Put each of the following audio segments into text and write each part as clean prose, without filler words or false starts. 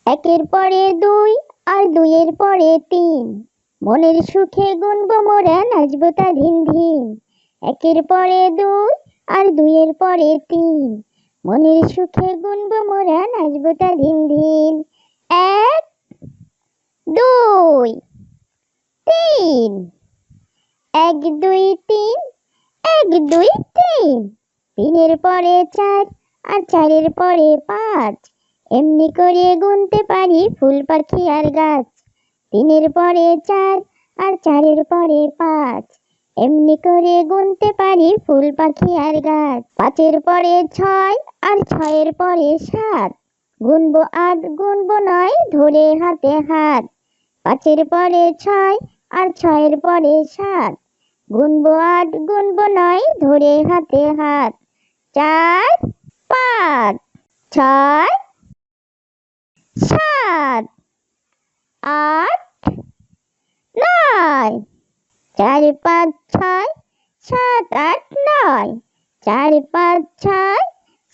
একের পরে দুই আর দুইয়ের পরে তিন, মনের সুখে গুনবো মোরা নাচবো তা ধিন ধিন। একের পরে দুই আর দুইয়ের পরে তিন, মনের সুখে গুনবো মোরা নাচবো তা ধিন ধিন। এক, দুই, তিন। এক দুই তিন, এক দুই তিন। তিনের পরে চার আর চারের পরে পাঁচ, এমনি করে গুনতে পারি ফুল পাখি আর গাছ। তিনের পরে চার আর চারের পরে পাঁচ, এমনি করে গুনতে পারি ফুল পাখি আর গাছ। পাঁচের পরে ছয় আর ছয়ের পরে সাত, গুনবো আট গুনবো নয় ধরে হাতে হাত। পাঁচের পরে ছয় আর ছয়ের পরে সাত, গুনবো আট গুনবো নয় ধরে হাতে হাত। চার, পাঁচ, ছয়, সাত, আট, নয়। চার পাঁচ ছয় সাত আট নয়। চার পাঁচ ছয়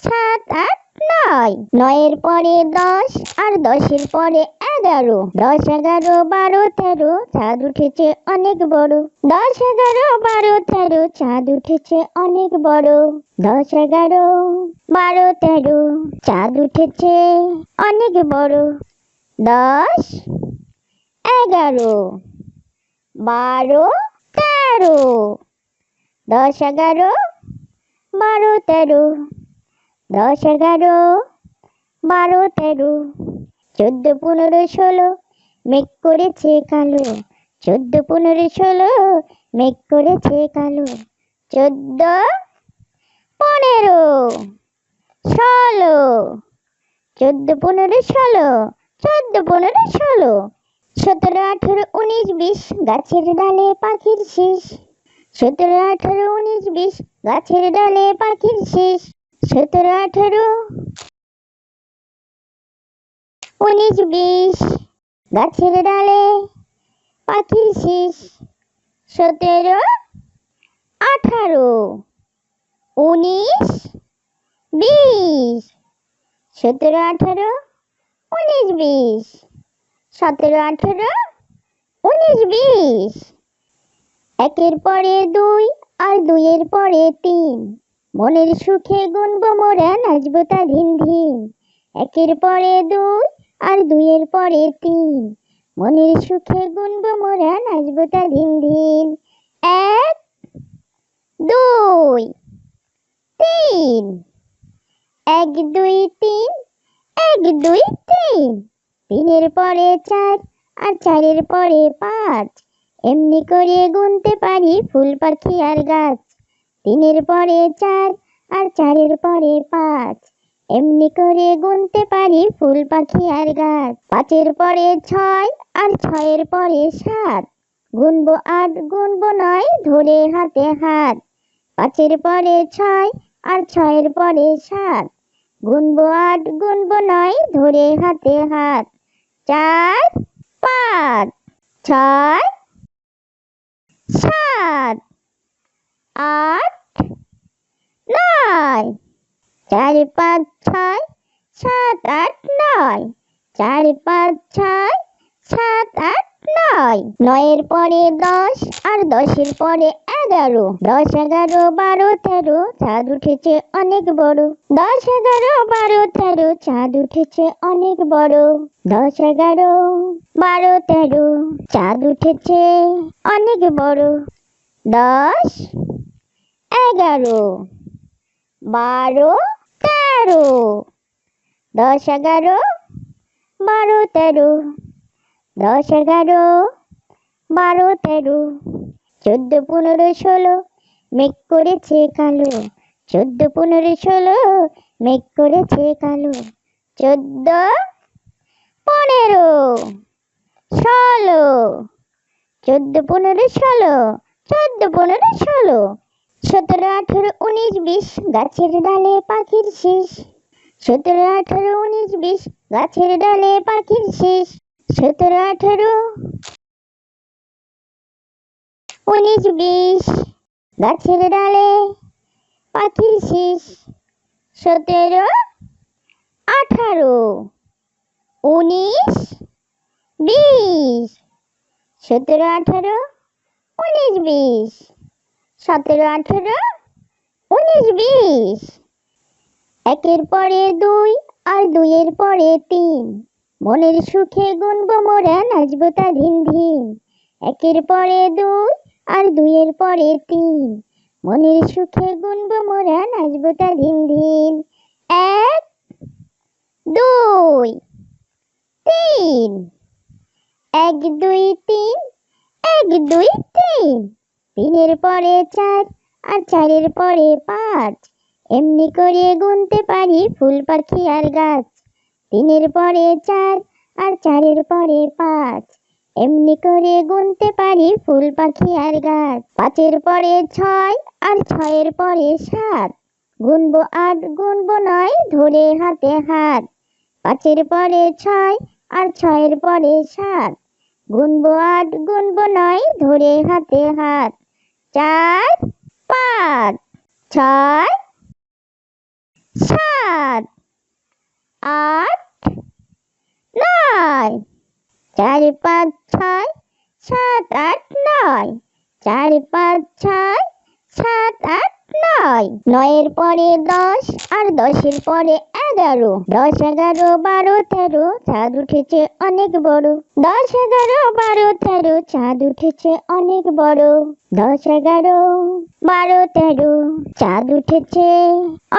সাত আট নয়। নয়ের পরে দশ আর দশের পরে এগারো, দশ এগারো বারো তেরো, চাঁদ উঠেছে অনেক বড়। দশ এগারো বারো তেরো, চাঁদ উঠেছে অনেক বড়। দশ এগারো বারো তেরো, চাঁদ উঠেছে অনেক বড়। দশ এগারো বারো তেরো, দশ এগারো বারো তেরো, দশ এগারো বারো তেরো। চোদ্দ পনেরো ষোলো, মেঘ করেছে কালো। চোদ্দ পনেরো ষোলো, মেঘ করেছে কালো। চোদ্দ পনেরো ষোলো, চোদ্দ পনেরো ষোলো, চোদ্দ পনেরো ষোলো। সতেরো আঠেরো উনিশ বিশ, গাছের ডালে পাখির শীষ। সতেরো আঠেরো উনিশ বিশ, গাছের ডালে পাখির শীষ। সতেরো আঠেরো উনিশ বিশ, গাছের ডালে পাখির শীষ। সতেরো আঠারো উনিশ বিশ, সতেরো আঠারো উনিশ বিশ, সতেরো আঠারো উনিশ বিশ। একের পরে দুই আর দুইয়ের পরে তিন, মনের সুখে গুনবো মোরা নাচবো তা ধিন ধিন। একের পরে দুই আর দুইয়ের পরে তিন, মনের সুখে গুনবো মোরা নাচবো তা ধিন ধিন। এক, দুই, তিন। এক দুই তিন, এক দুই তিন। তিনের পরে চার আর চারের পরে পাঁচ, এমনি করে গুনতে পারি ফুল পাখি আর গাছ। তিনের পরে চার আর চারের পরে পাঁচ, এমনি করে গুনতে পারি ফুল পাখি আর গাছ। পাঁচের পরে ছয় আর ছয়ের পরে সাত, গুনবো আট গুনবো নয় ধরে হাতে হাত। পাঁচের পরে ছয় আর ছয়ের পরে সাত, গুনবো আট গুনবো নয় ধরে হাতে হাত। চার পাঁচ ছয় সাত আট নয়। চার পাঁচ ছয় সাত আট নয়। চার পাঁচ ছয় সাত আট নয়। নয়ের পরে দশ আর দশের পরে এগারো, দশ এগারো বারো তেরো, চাঁদ উঠেছে অনেক বড়। দশ এগারো বারো তেরো, চাঁদ উঠেছে অনেক বড়। দশ এগারো বারো তেরো, চাঁদ উঠেছে অনেক বড়। দশ এগারো বারো তেরো, দশ এগারো বারো তেরো, দশ এগারো বারো তেরো। চোদ্দ পনেরো ষোলো, মেঘ করেছে কালো। চোদ্দ পনেরো ষোলো, মেঘ করেছে কালো। চোদ্দ পনেরো ষোলো, চোদ্দ পনেরো ষোলো, চোদ্দ পনেরো ষোলো। সতেরো আঠেরো উনিশ বিশ, গাছের ডালে পাখির শীষ। সতেরো আঠেরো উনিশ বিশ, গাছের ডালে পাখির শীষ। সতেরো আঠেরো উনিশ বিশ, গাছের ডালে পাখির শীষ। সতেরো আঠারো উনিশ, বিশ, 17, 18, 19, 20, 17, 18, 19, 20। একের পরে দুই আর দুইয়ের পরে তিন, মনের সুখে গুনবো মোরা, নাচবো তা ধিন ধিন। একের পরে দুই আর দুইয়ের পরে তিন, মনের সুখে গুনবো মোরা, নাচবো তা ধিন ধিন। এক, দুই, তিন, 1, 2, 3, 1, 2, 3। তিনের পরে চার আর চারের পরে পাঁচ, এমনি করে গুনতে পারি ফুল পাখি আর গাছ। তিনের পরে চার আর চারের পরে পাঁচ, এমনি করে গুনতে পারি ফুল পাখি আর গাছ। পাঁচের পরে ছয় আর ছয়ের পরে সাত, গুনবো আট গুনবো নয় ধরে হাতে হাত। পাঁচের পরে ছয় আর ছয়ের পরে সাত, গুনবো আট গুনবো নয় ধরে হাতে হাত। চার, পাঁচ, ছয়, সাত, আট, নয়। 4, 5, 6, 7, 8, 9। 4, 5, 6, 7, 8, 9। 9-এর পরে 10 আর 10-এর পরে 11। 10, 11, 12, 13, চাঁদ উঠেছে অনেক বড়। 10, 11, 12, 13, চাঁদ উঠেছে অনেক বড়। 10, 11, 12, 13, চাঁদ উঠেছে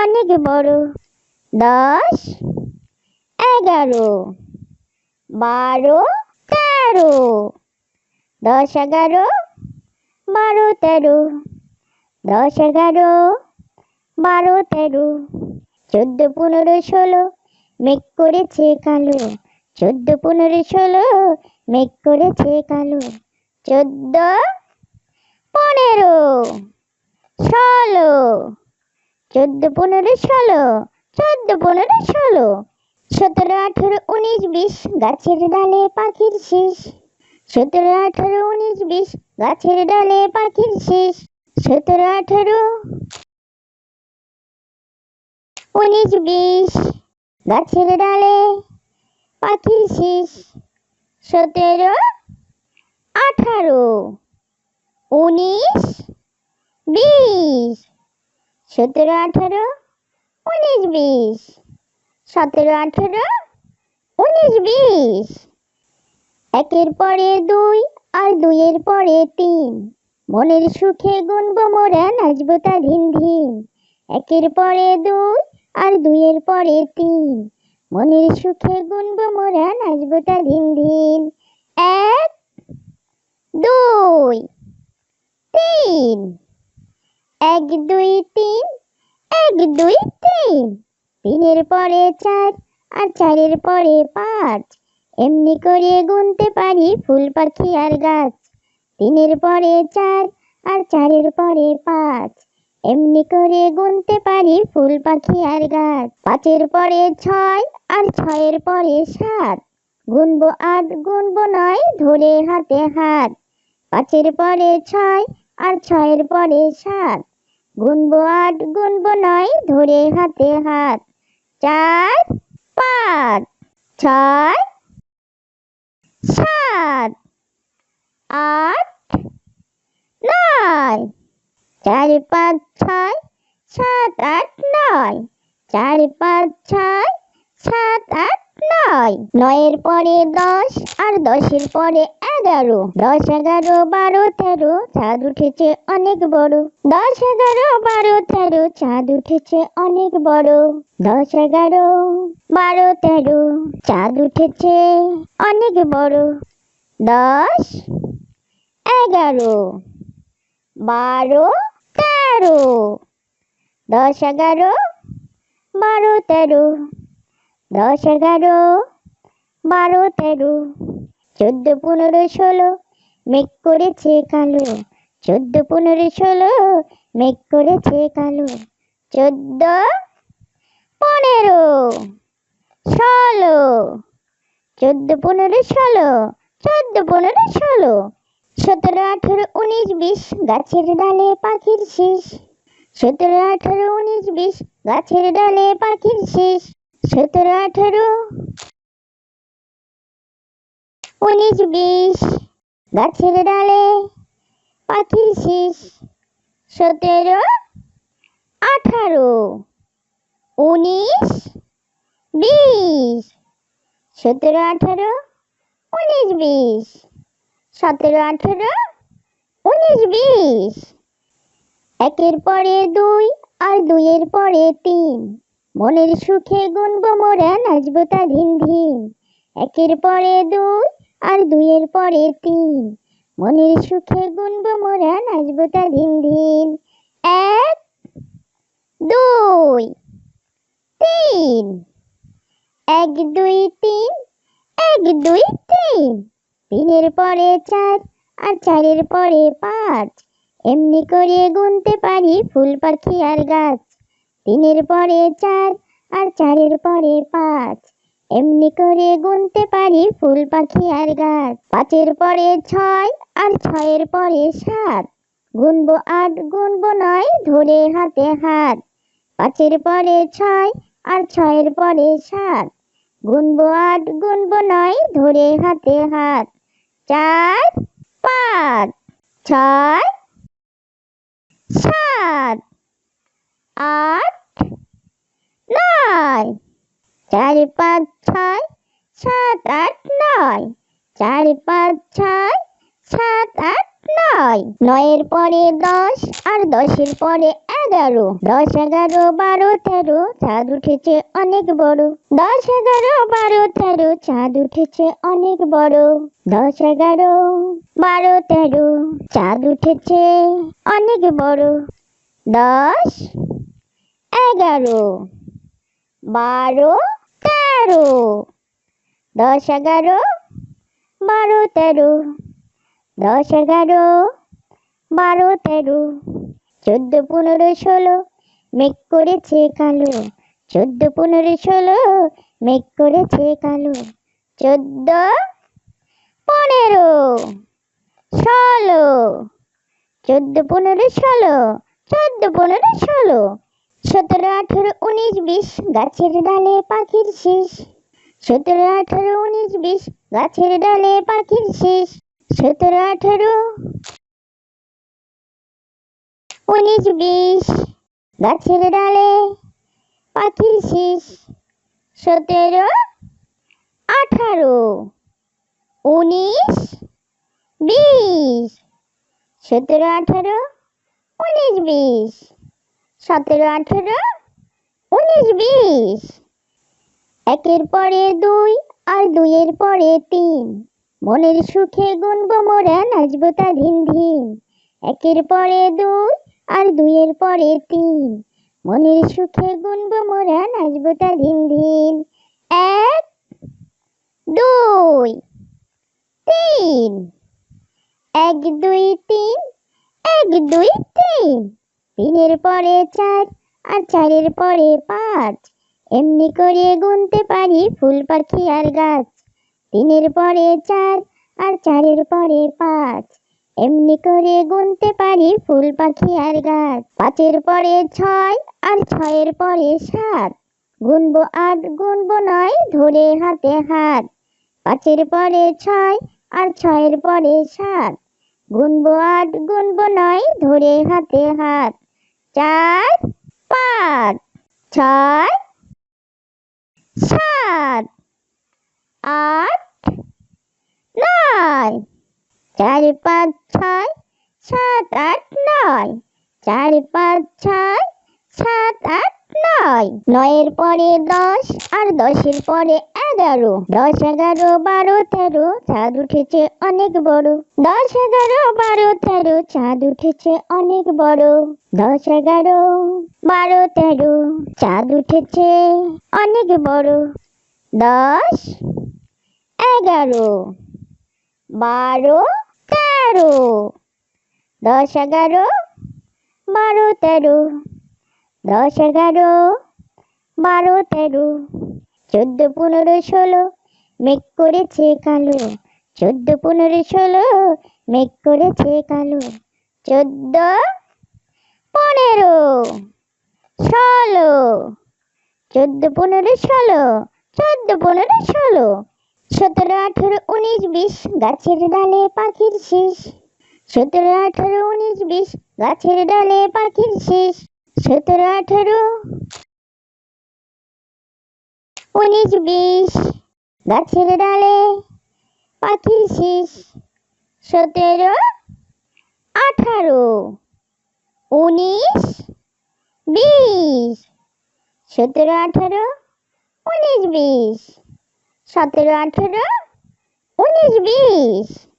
অনেক বড়। 10, 11, 12, 13। 10, 11, 12, 13। 10, 11, 12, 13। 14, 15, 16, মেঘ করেছে কালো। 14, 15, 16, মেঘ করেছে কালো। 14, 15, 16। 14, 15, 16, 14, 15, 16। 17, 18, 19, 20, গাছের ডালে পাখির শেষ। 17, 18, 19, 20, গাছের ডালে পাখির শেষ। 17, 18, 19, 20, গাছের ডালে পাখির শেষ। 17, 18, 19, 20। 17, 18, 19, 20, 17, 18, 19, 20। একের পরে দুই আর দুইয়ের পরে তিন, মনের সুখে গুনবো মোরা, নাচবো তা ধিন ধিন। একের পরে দুই আর দুইয়ের পরে তিন, মনের সুখে গুনবো মোরা, নাচবো তা ধিন ধিন। 1, 2, 3। 1, 2, 3, 1, 2, 3। তিনের পরে চার আর চারের পরে পাঁচ, এমনি করে গুনতে পারি ফুল পাখি আর গাছ। তিনের পরে চার আর চারের পরে পাঁচ, এমনি করে গুনতে পারি ফুল পাখি আর গাছ। পাঁচের পরে ছয় আর ছয়ের পরে সাত, গুনবো আট গুনবো নয় ধরে হাতে হাত। পাঁচের পরে ছয় আর ছয়ের পরে সাত, গুনবো আট গুনবো নয় ধরে হাতে হাত। 4, 5, 6, 7, 8, 9। 4, 5, 6, 7, 8, 9। 4, 5, 6, 7, 8, 9। 9-এর পরে 10 আর 10-এর পরে 11। 10, 11, 12, 13, চাঁদ উঠেছে অনেক বড়। 10, 11, 12, 13, চাঁদ উঠেছে অনেক বড়। 10, 11, 12, 13, চাঁদ উঠেছে অনেক বড়। 10, 11, 12, 13। 10, 11, 12, 13। 10, 11, 12, 13। 14, 15, 16, মেঘ করেছে কালো। 14, 15, 16, মেঘ করেছে কালো। 14, 15, 16। 14, 15, 16, 14, 15, 16। 17, 18, 19, 20, গাছের ডালে পাখির শেষ। 17, 18, 19, 20, গাছের ডালে পাখির শেষ। 17, 18। 19 20 গাছের ডালে পাখির শিস 17 18 19 20 17 18 19 20 17 18 19 20 একের পরে দুই আর দুইয়ের পরে তিন মনের সুখে গুনবো মোরা নাচবো তা ধিন ধিন একের পরে দুই আর দুইয়ের পরে তিন মনের সুখে গুনবো মোরা নাচবো তা ধিন ধিন 1 2 3 1 2 3 1 2 3 তিনের পরে চার আর চারের পরে পাঁচ এমনি করে গুনতে পারি ফুল পাখি আর গাছ তিনের পরে চার আর চারের পরে পাঁচ এমনি করে গুনতে পারি ফুল পাখি আর গাছ পাঁচের পরে ছয় আর ছয়ের পরে সাত গুনবো আট গুনবো নয় ধরে হাতে হাত পাঁচের পরে ছয় আর ছয়ের পরে সাত গুনবো আট গুনবো নয় ধরে হাতে হাত 4 5 6 7 8 9 4 5 6 7 8 9 4 5 6 7 8 9 9-এর পরে 10 আর 10-এর পরে 11 10 11 12 13 চাঁদ উঠেছে অনেক বড় 10 11 12 13 চাঁদ উঠেছে অনেক বড় 10 11 12 13 চাঁদ উঠেছে অনেক বড় 10 11 12 13 10 11 12 13 10 11 12 13 14 15 16 মেঘ করেছে কালো 14 15 16 মেঘ করেছে কালো 14 15 16 14 15 16 14 15 16 17 18 19 20 গাছের ডালে পাখির শিস 17 18 19 20 গাছের ডালে পাখির শিস 17 18 19 20 গাছের ডালে পাখির শিস 17 18 19 20 17 18 19 20 17 18 19 20 একের পরে দুই আর দুইয়ের পরে তিন মনের সুখে গুনবো মোরা নাচবো তা ধিন ধিন একের পরে দুই আর দুইয়ের পরে তিন মনের সুখে গুনবো মোরা নাচবো তা ধিন ধিন 1 2 3 1 2 3 1 2 3 তিনের পরে চার আর চারের পরে পাঁচ এমনি করে গুনতে পারি ফুল পাখি আর গাছ তিনের পরে চার আর চারের পরে পাঁচ এমনি করে গুনতে পারি ফুল পাখি আর গাছ পাঁচের পরে ছয় আর ছয়ের পরে সাত গুনবো আট গুনবো নয় ধরে হাতে হাত পাঁচের পরে ছয় আর ছয়ের পরে সাত গুনবো আট গুনবো নয় ধরে হাতে হাত 4 5 6 7 8 9 4 5 6 7 8 9 4 5 6 7 8 9 9-এর পরে 10 আর 10-এর পরে 11 10 11 12 13 চাঁদ উঠেছে অনেক বড় 10 11 12 13 চাঁদ উঠেছে অনেক বড় 10 11 12 13 চাঁদ উঠেছে অনেক বড় 10 11 12 13 10 11 12 13 10 11 12 13 14 15 16 মেঘ করেছে কালো 14 15 16 মেঘ করেছে কালো 14 15 16 14 15 16 14 15 16 17, 18, 19, 20 গাছের ডালে পাখির শীষ। 17, 18, 19, 20 গাছের ডালে পাখির শীষ। 17, 18, 19, 20 গাছের ডালে পাখির শীষ। 17, 18, 19, 20 17, 18, 19, 20 17, 18, 19, 20